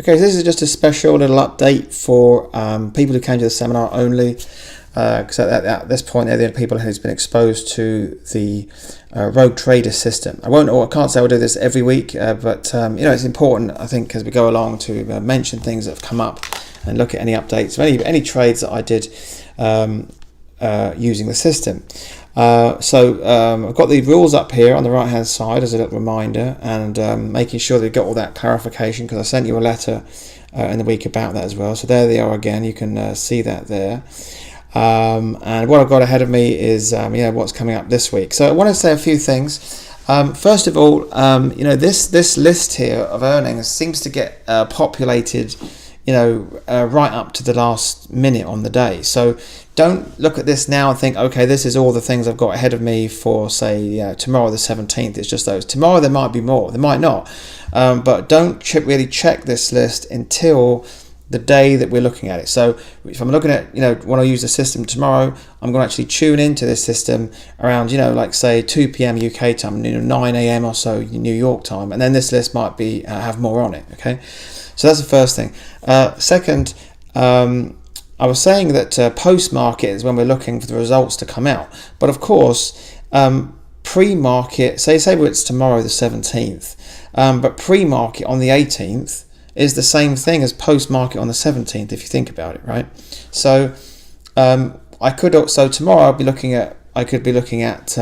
Okay, so this is just a special little update for people who came to the seminar only, because at this point they're the only people who's been exposed to the Rogue Trader system. I can't say I'll do this every week, but it's important, I think, as we go along to mention things that have come up and look at any updates, any trades that I did using the system. I've got the rules up here on the right hand side as a little reminder, and making sure that you got all that clarification, because I sent you a letter in the week about that as well. So there they are again, you can see that there. And what I've got ahead of me is what's coming up this week. So I want to say a few things. First of all, this list here of earnings seems to get populated right up to the last minute on the day. So don't look at this now and think, okay, this is all the things I've got ahead of me for, say, tomorrow the 17th. It's just those. Tomorrow there might be more. There might not. But don't really check this list until the day that we're looking at it. So if I'm looking at, when I use the system tomorrow, I'm going to actually tune into this system around, like say 2 p.m. UK time, 9 a.m. or so New York time. And then this list might be have more on it. Okay. So that's the first thing. Second, I was saying that post-market is when we're looking for the results to come out. But of course, pre-market, say it's tomorrow the 17th, but pre-market on the 18th is the same thing as post-market on the 17th, if you think about it, right? So tomorrow I could be looking at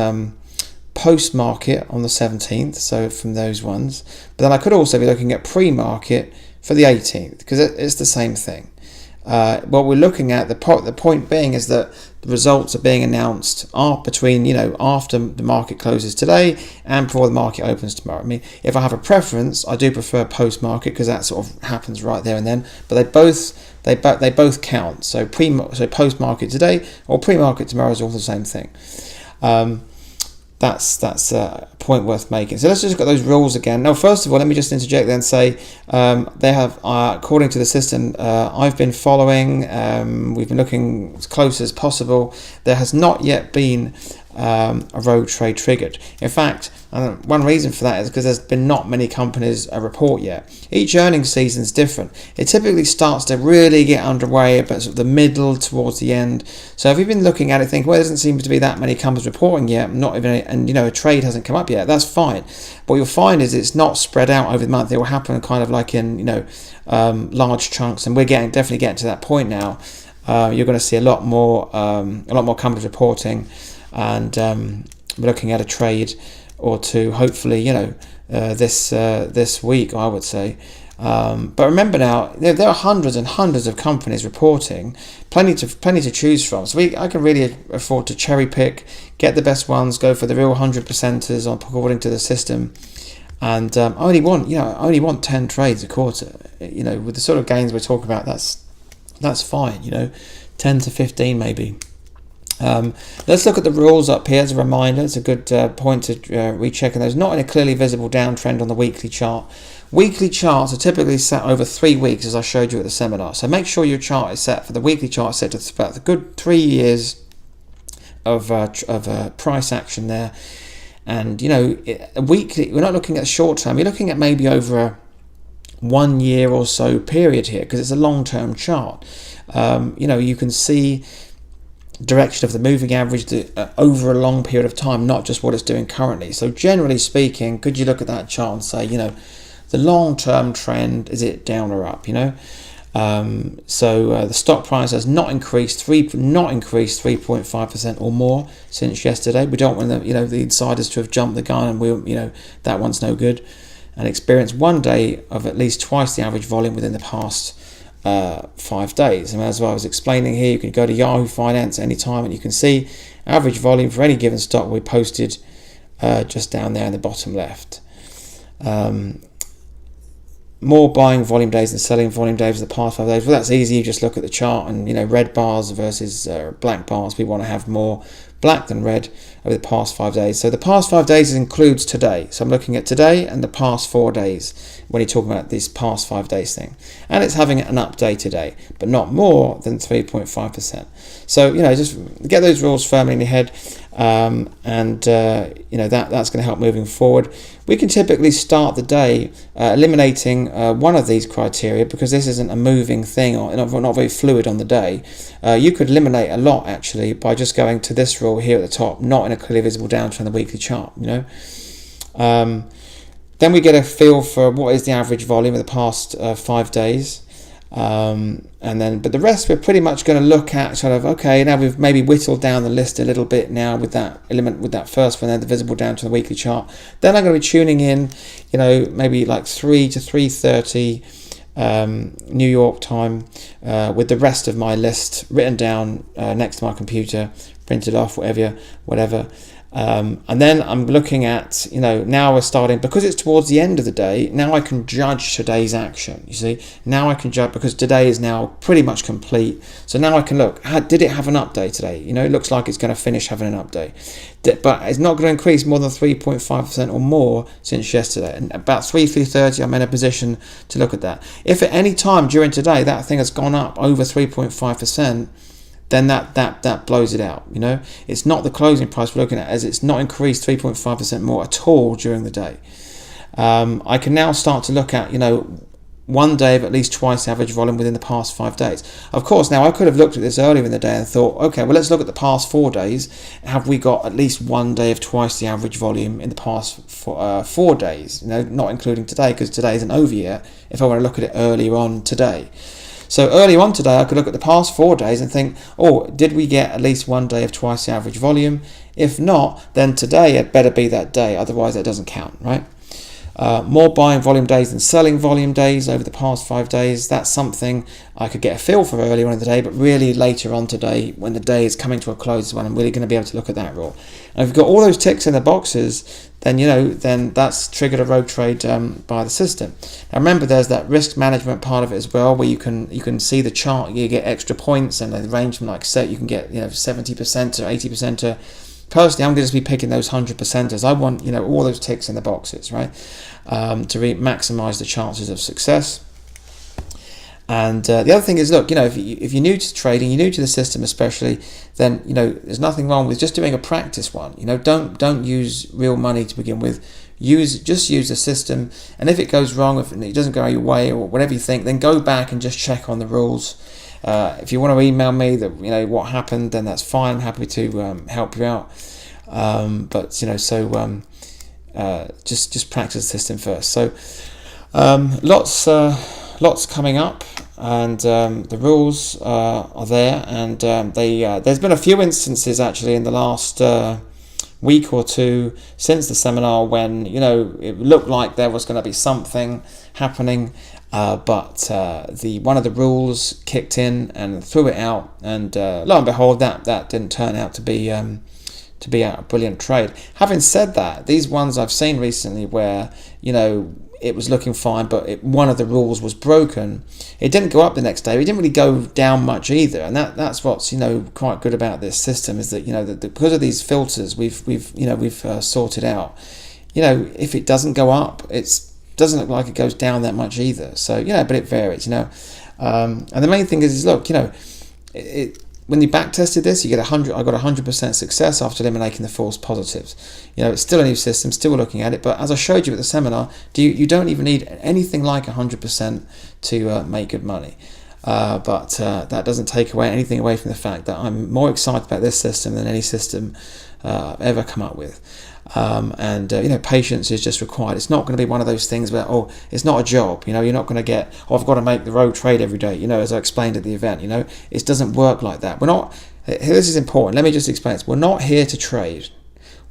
post-market on the 17th, so from those ones. But then I could also be looking at pre-market for the 18th, because it's the same thing. What we're looking at, the point being is that the results are being announced between after the market closes today and before the market opens tomorrow. I mean, if I have a preference, I do prefer post market, because that sort of happens right there and then. But they both count. So post market today or pre market tomorrow is all the same thing. That's a point worth making. So let's just look at those rules again. Now, first of all, let me just interject then and say they have, according to the system I've been following, we've been looking as close as possible. There has not yet been a rogue trade triggered. In fact, one reason for that is because there's been not many companies report yet. Each earnings season is different. It typically starts to really get underway about sort of the middle towards the end. So if you've been looking at it, think, well, there doesn't seem to be that many companies reporting yet, not even, and a trade hasn't come up yet. That's fine. What you'll find is it's not spread out over the month. It will happen kind of like in large chunks, and we're definitely getting to that point now. You're going to see a lot more companies reporting, and we're looking at a trade or two, hopefully, this week, I would say. But remember now, there are hundreds and hundreds of companies reporting, plenty to choose from. So I can really afford to cherry pick, get the best ones, go for the real 100%ers according to the system. And I only want 10 trades a quarter. With the sort of gains we're talking about, that's fine. 10 to 15 maybe. Let's look at the rules up here as a reminder. It's a good point to recheck those. Not in a clearly visible downtrend on the weekly chart. Weekly charts are typically set over 3 weeks, as I showed you at the seminar. So make sure your chart is set for the weekly chart, set to about the good 3 years of price action there. And weekly, we're not looking at short term. You're looking at maybe over a 1 year or so period here, because it's a long term chart. You can see direction of the moving average over a long period of time, not just what it's doing currently. So generally speaking, could you look at that chart and say, the long-term trend, is it down or up? The stock price has not increased 3.5% or more since yesterday. We don't want the insiders to have jumped the gun, and that one's no good. And experience 1 day of at least twice the average volume within the past 5 days. And as I was explaining here, you can go to Yahoo Finance anytime, and you can see average volume for any given stock we posted just down there in the bottom left. More buying volume days than selling volume days for the past 5 days. Well, that's easy. You just look at the chart and red bars versus black bars. We want to have more black than red over the past 5 days. So the past 5 days includes today. So I'm looking at today and the past 4 days when you're talking about this past 5 days thing. And it's having an update today, but not more than 3.5%. So, just get those rules firmly in your head, and that's going to help moving forward. We can typically start the day eliminating one of these criteria, because this isn't a moving thing or not very fluid on the day. You could eliminate a lot actually by just going to this rule here at the top, not in a clearly visible downtrend on the weekly chart. Then we get a feel for what is the average volume of the past 5 days. But the rest we're pretty much going to look at sort of, okay, now we've maybe whittled down the list a little bit now with that element, with that first one, then the visible down to the weekly chart. Then I'm going to be tuning in, maybe like 3 to 3:30 New York time, with the rest of my list written down next to my computer, printed off, whatever. And then I'm looking at, now we're starting, because it's towards the end of the day, now I can judge today's action, you see. Now I can judge, because today is now pretty much complete. So now I can look, did it have an update today? It looks like it's going to finish having an update. But it's not going to increase more than 3.5% or more since yesterday. And about 3:30, I'm in a position to look at that. If at any time during today that thing has gone up over 3.5%, then that blows it out. It's not the closing price we're looking at, as it's not increased 3.5% more at all during the day. I can now start to look at, one day of at least twice the average volume within the past 5 days. Of course, now I could have looked at this earlier in the day and thought, okay, well, let's look at the past 4 days. Have we got at least one day of twice the average volume in the past 4 days? Not including today, because today isn't over yet, if I want to look at it earlier on today. So early on today, I could look at the past 4 days and think, did we get at least one day of twice the average volume? If not, then today it better be that day, otherwise that doesn't count, right? More buying volume days than selling volume days over the past 5 days. That's something I could get a feel for earlier on in the day, but really later on today, when the day is coming to a close, is when I'm really going to be able to look at that rule. And if you've got all those ticks in the boxes, then that's triggered a rogue trade by the system. Now remember, there's that risk management part of it as well, where you can see the chart, you get extra points, and the arrangement, like set, you can get 70% or 80%. Personally, I'm going to be picking those 100%ers. I want all those ticks in the boxes, right, to maximize the chances of success. And the other thing is, look, if you're new to trading, you're new to the system especially, then there's nothing wrong with just doing a practice one. Don't use real money to begin with. Just use the system, and if it goes wrong, if it doesn't go your way or whatever you think, then go back and just check on the rules. If you want to email me that what happened, then that's fine. I'm happy to help you out. Just practice the system first. So lots coming up, and the rules are there, and there's been a few instances actually in the last week or two since the seminar when it looked like there was going to be something happening, but one of the rules kicked in and threw it out, and lo and behold, that didn't turn out to be a brilliant trade. Having said that, these ones I've seen recently where it was looking fine, but one of the rules was broken. It didn't go up the next day. It didn't really go down much either, and that's what's quite good about this system, is that that because of these filters we've sorted out. If it doesn't go up, it doesn't look like it goes down that much either. So but it varies. And the main thing is look, when you back tested this, you get 100. I got 100% success after eliminating the false positives. It's still a new system, still looking at it, but as I showed you at the seminar, you don't even need anything like 100% to make good money. But that doesn't take anything away from the fact that I'm more excited about this system than any system I've ever come up with. Patience is just required. It's not going to be one of those things where, it's not a job. You're not going to get, I've got to make the rogue trade every day, as I explained at the event. It doesn't work like that. We're not, this is important. Let me just explain this. We're not here to trade.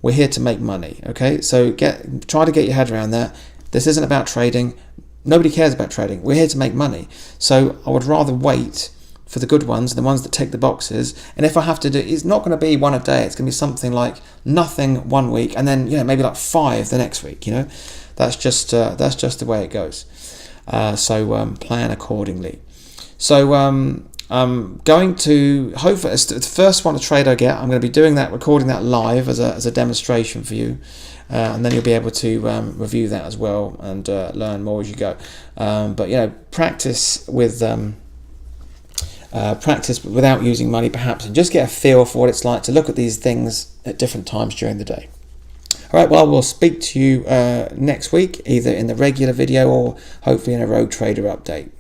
We're here to make money. Okay. So try to get your head around that. This isn't about trading. Nobody cares about trading. We're here to make money. So I would rather wait for the good ones, the ones that tick the boxes. And if I have to do, it's not going to be one a day. It's going to be something like nothing one week, and then maybe like 5 the next week. That's just the way it goes. So plan accordingly. So I'm going to, hopefully, it's the first one, a trade I get, I'm going to be doing that, recording that live as a demonstration for you. And then you'll be able to review that as well and learn more as you go. But practice with practice without using money, perhaps, and just get a feel for what it's like to look at these things at different times during the day. All right, well, I will speak to you next week, either in the regular video or hopefully in a Rogue Trader update.